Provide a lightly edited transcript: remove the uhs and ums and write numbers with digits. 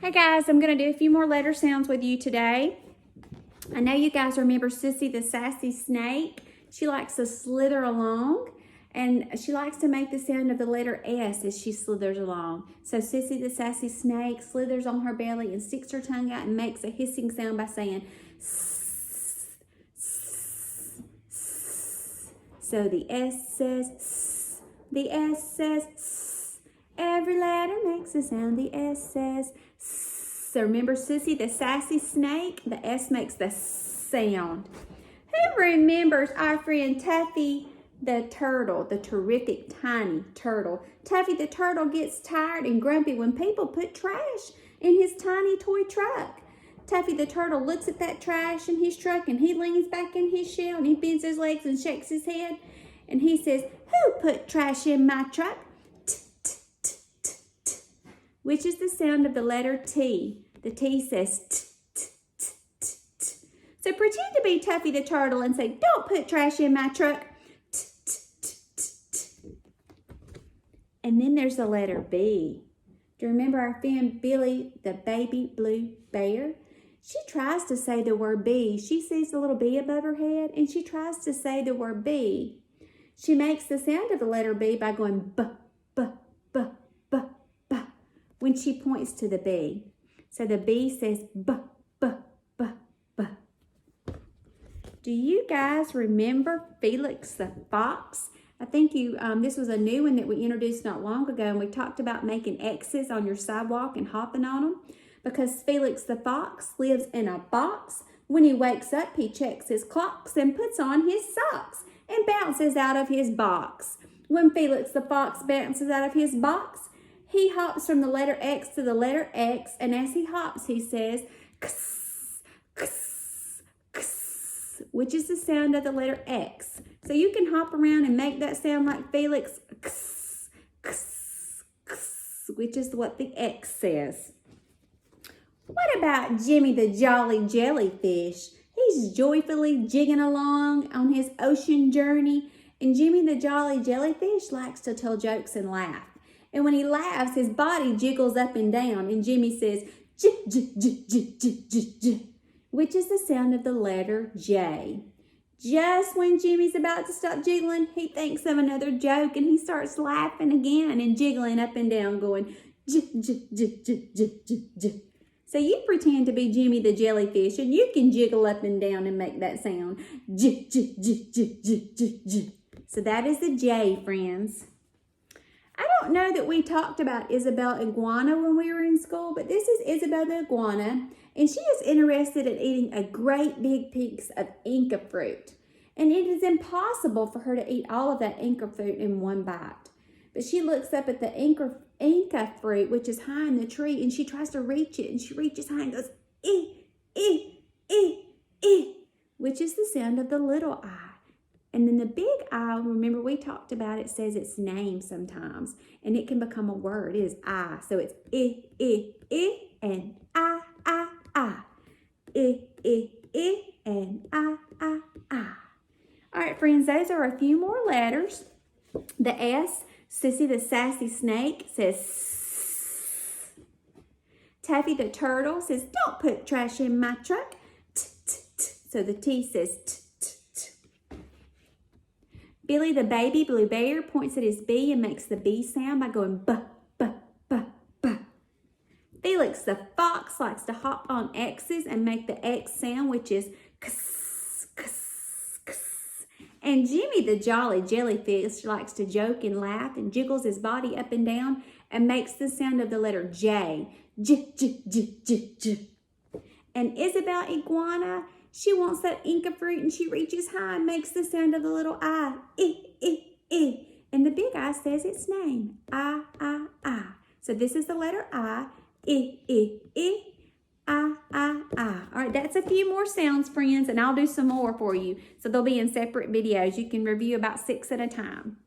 Hey guys, I'm going to do a few more letter sounds with you today. I know you guys remember Sissy the sassy snake. She likes to slither along and she likes to make the sound of the letter S as she slithers along. So Sissy the sassy snake slithers on her belly and sticks her tongue out and makes a hissing sound by saying S, S, S. So the S says S, the S says S. Every letter makes a sound, the S says S. So remember Sissy the sassy snake? The S makes the sound. Who remembers our friend Tuffy the turtle, the terrific tiny turtle? Tuffy the turtle gets tired and grumpy when people put trash in his tiny toy truck. Tuffy the turtle looks at that trash in his truck and he leans back in his shell and he bends his legs and shakes his head and he says, "Who put trash in my truck?" Which is the sound of the letter T. The T says t, t, t, t, t. So pretend to be Tuffy the turtle and say, "Don't put trash in my truck." T, t, t, t, t. And then there's the letter B. Do you remember our friend Billy, the baby blue bear? She tries to say the word B. She sees the little bee above her head and she tries to say the word B. She makes the sound of the letter B by going B, B, B, B, B when she points to the B. So the B says B, B, B, B. Do you guys remember Felix the fox? I think this was a new one that we introduced not long ago, and we talked about making X's on your sidewalk and hopping on them. Because Felix the fox lives in a box. When he wakes up, he checks his clocks and puts on his socks and bounces out of his box. When Felix the fox bounces out of his box, he hops from the letter X to the letter X, and as he hops, he says, "Kss, kss, kss," which is the sound of the letter X. So you can hop around and make that sound like Felix, kss, kss, kss, which is what the X says. What about Jimmy the Jolly Jellyfish? He's joyfully jigging along on his ocean journey, and Jimmy the Jolly Jellyfish likes to tell jokes and laugh. And when he laughs, his body jiggles up and down, and Jimmy says, "J, j, j, j, j, j, j," which is the sound of the letter J. Just when Jimmy's about to stop jiggling, he thinks of another joke, and he starts laughing again and jiggling up and down, going, "J, j, j, j, j, j, j." So you pretend to be Jimmy the jellyfish, and you can jiggle up and down and make that sound, J, j, j, j, j, j, j. So that is the J, friends. I don't know that we talked about Isabel Iguana when we were in school, but this is Isabel the iguana, and she is interested in eating a great big piece of Inca fruit. And it is impossible for her to eat all of that Inca fruit in one bite. But she looks up at the Inca fruit, which is high in the tree, and she tries to reach it, and she reaches high and goes, "Eh, eh, eh, eh," which is the sound of the little I. And then the big I, remember we talked about it, says its name sometimes. And it can become a word. It is I. So it's and I. And I. All right, friends, those are a few more letters. The S, Sissy the sassy snake, says S. Tuffy the turtle says, "Don't put trash in my truck." T, t, t. So the T says T. Billy the baby blue bear points at his B and makes the B sound by going B, B, B, B. Felix the fox likes to hop on X's and make the X sound, which is kss, kss, kss. And Jimmy the jolly jellyfish likes to joke and laugh and jiggles his body up and down and makes the sound of the letter J, J, J, J, J, J. And Isabel Iguana, she wants that Inca fruit and she reaches high and makes the sound of the little I. And the big I says its name, I. So this is the letter I. I. All right, that's a few more sounds, friends, and I'll do some more for you. So they'll be in separate videos. You can review about 6 at a time.